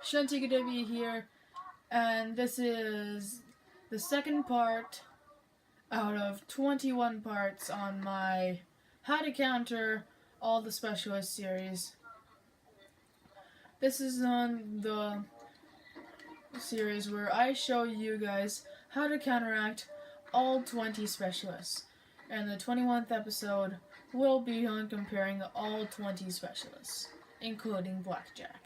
Shantigadevi here, and this is the second part out of 21 parts on my How to Counter All the Specialists series. This is on the series where I show you guys how to counteract all 20 specialists, and the 21th episode will be on comparing all 20 specialists, including Blackjack.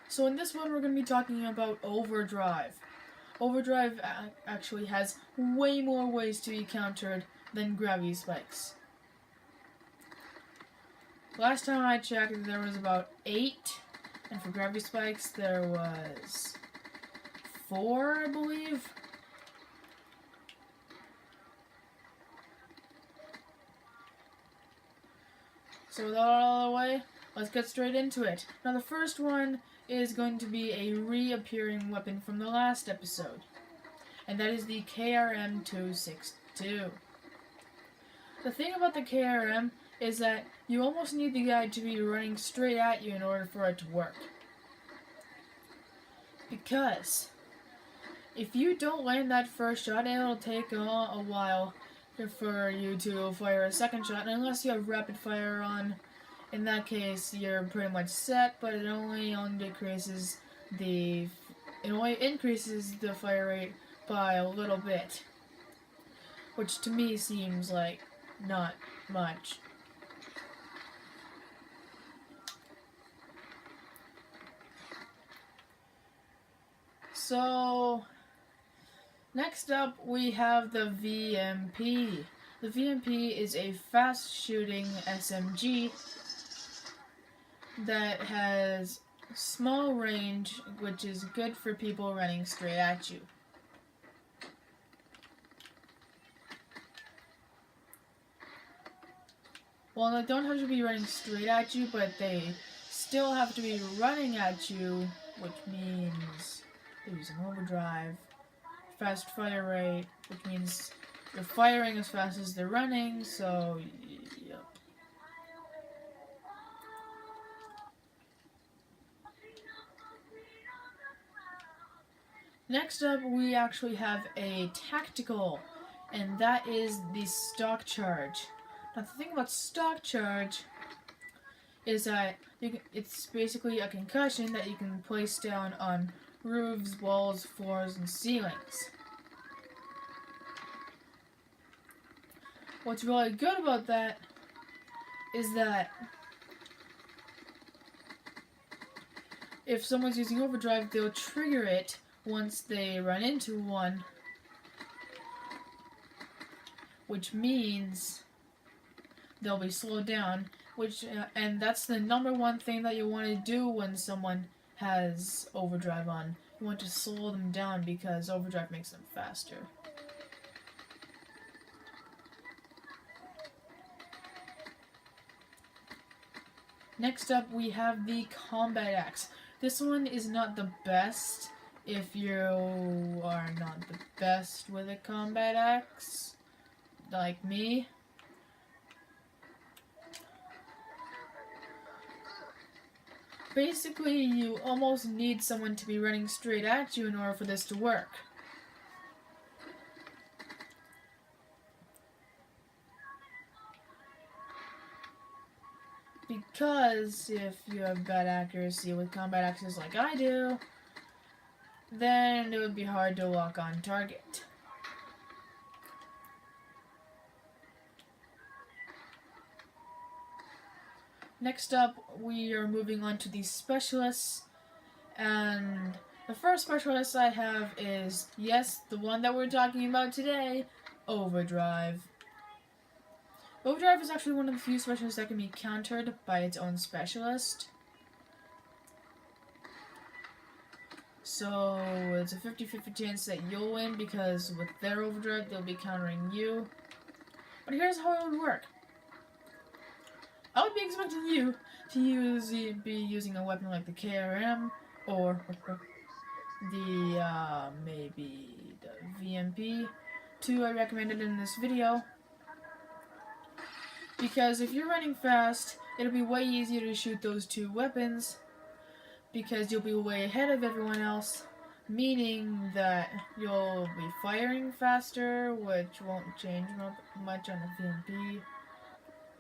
So in this one, we're going to be talking about Overdrive. Overdrive actually has way more ways to be countered than gravity spikes. Last time I checked, there was about 8, and for gravity spikes, there was 4, I believe. So with that out of the way, let's get straight into it. Now the first one is going to be a reappearing weapon from the last episode, and that is the KRM-262. The thing about the KRM is that you almost need the guy to be running straight at you in order for it to work. Because if you don't land that first shot, it'll take a while for you to fire a second shot, and unless you have rapid fire on, in that case you're pretty much set, but it only increases the fire rate by a little bit, which to me seems like not much. So next up, we have the VMP. The VMP is a fast-shooting SMG that has small range, which is good for people running straight at you. Well, they don't have to be running straight at you, but they still have to be running at you, which means they're using overdrive. Fast fire rate, which means they're firing as fast as they're running, so yep. Next up, we actually have a tactical, and that is the stock charge. Now the thing about stock charge is that it's basically a concussion that you can place down on roofs, walls, floors, and ceilings. What's really good about that is that if someone's using overdrive, they'll trigger it once they run into one, which means they'll be slowed down, and that's the number one thing that you want to do when someone has overdrive on. You want to slow them down because overdrive makes them faster. Next up, we have the combat axe. This one is not the best if you are not the best with a combat axe, like me. Basically, you almost need someone to be running straight at you in order for this to work. Because if you have bad accuracy with combat axes like I do, then it would be hard to lock on target. Next up, we are moving on to the specialists, and the first specialist I have is, yes, the one that we're talking about today, Overdrive. Overdrive is actually one of the few specialists that can be countered by its own specialist. So it's a 50-50 chance that you'll win because with their overdrive, they'll be countering you. But here's how it would work. I would be expecting you to be using a weapon like the KRM or the maybe the VMP, 2 I recommended in this video. Because if you're running fast, it'll be way easier to shoot those two weapons because you'll be way ahead of everyone else, meaning that you'll be firing faster, which won't change much on the VMP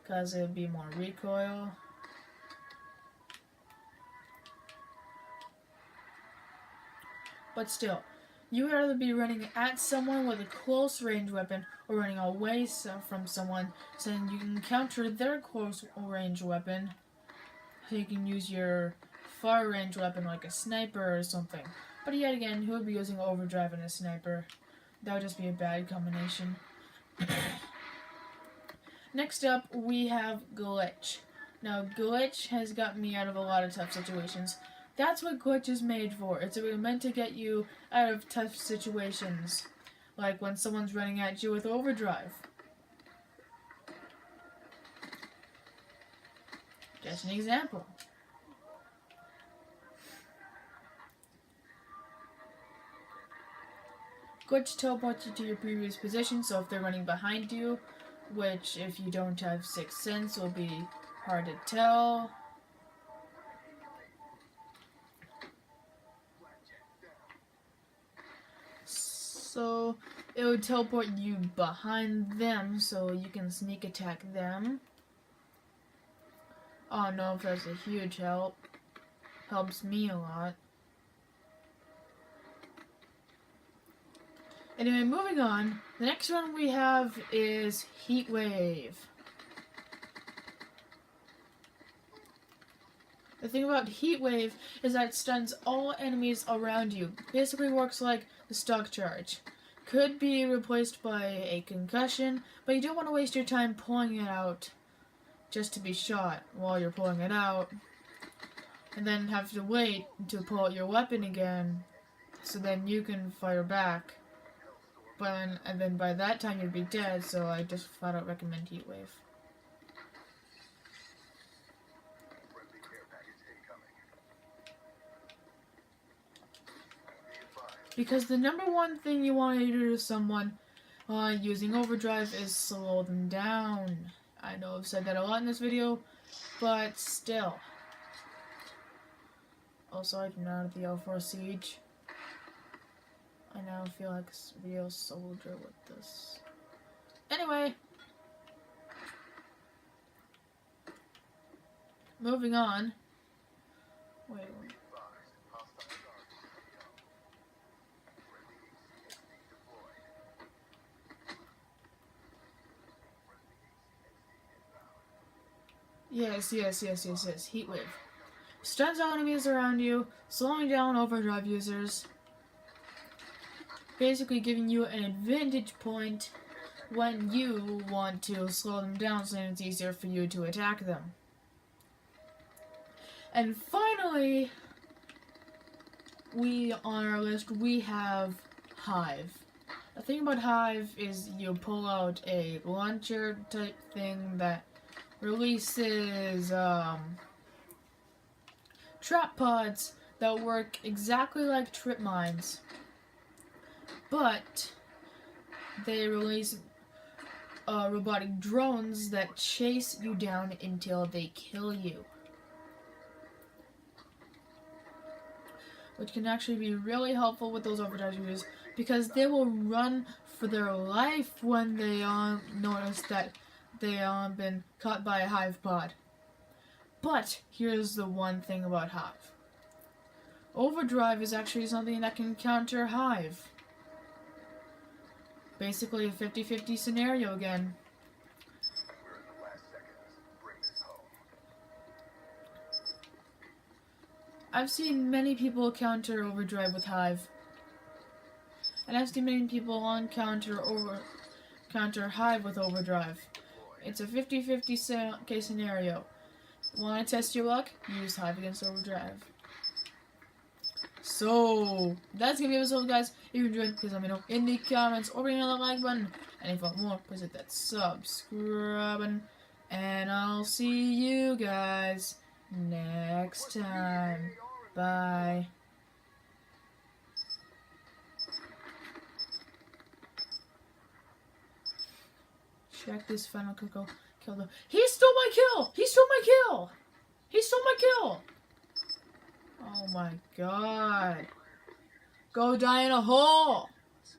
because it'll be more recoil. But still, you would rather be running at someone with a close range weapon or running away from someone so you can counter their close range weapon. So you can use your far range weapon like a sniper or something. But yet again, who would be using Overdrive and a sniper? That would just be a bad combination. Next up, we have Glitch. Now, Glitch has got me out of a lot of tough situations. That's what Glitch is made for. It's meant to get you out of tough situations. Like when someone's running at you with Overdrive. Just an example. Glitch teleports you to your previous position, so if they're running behind you, which if you don't have Sixth Sense will be hard to tell. So it would teleport you behind them so you can sneak attack them. Oh no, that's a huge help. Helps me a lot. Anyway, moving on. The next one we have is Heat Wave. The thing about Heat Wave is that it stuns all enemies around you. Basically works like the stock charge. Could be replaced by a concussion, but you don't want to waste your time pulling it out just to be shot while you're pulling it out. And then have to wait to pull out your weapon again, so then you can fire back. And then by that time you'd be dead, so I just flat out recommend Heat Wave. Because the number one thing you want to do to someone using Overdrive is slow them down. I know I've said that a lot in this video, but still. Also, I do not have the L4 Siege. I now feel like a real soldier with this. Anyway. Moving on. Wait. Yes. Heat Wave. Stuns all enemies around you, slowing down Overdrive users. Basically giving you an advantage point when you want to slow them down so it's easier for you to attack them. And finally, on our list, we have HIVE. The thing about HIVE is you pull out a launcher type thing that releases trap pods that work exactly like trip mines, but they release robotic drones that chase you down until they kill you, which can actually be really helpful with those Overdrive users because they will run for their life when they notice that they been caught by a HIVE pod. But here's the one thing about HIVE. Overdrive is actually something that can counter HIVE. Basically a 50-50 scenario again. I've seen many people counter Overdrive with HIVE. And I've seen many people counter HIVE with Overdrive. It's a 50-50 case scenario. Want to test your luck? Use HIVE against Overdrive. So, that's gonna be the episode, guys. If you enjoyed, please let me know in the comments or ring on the like button. And if you want more, please hit that subscribe button. And I'll see you guys next time. Bye. Check this final cocoa. Killed him. He stole my kill! He stole my kill! He stole my kill! Oh my god. Go die in a hole!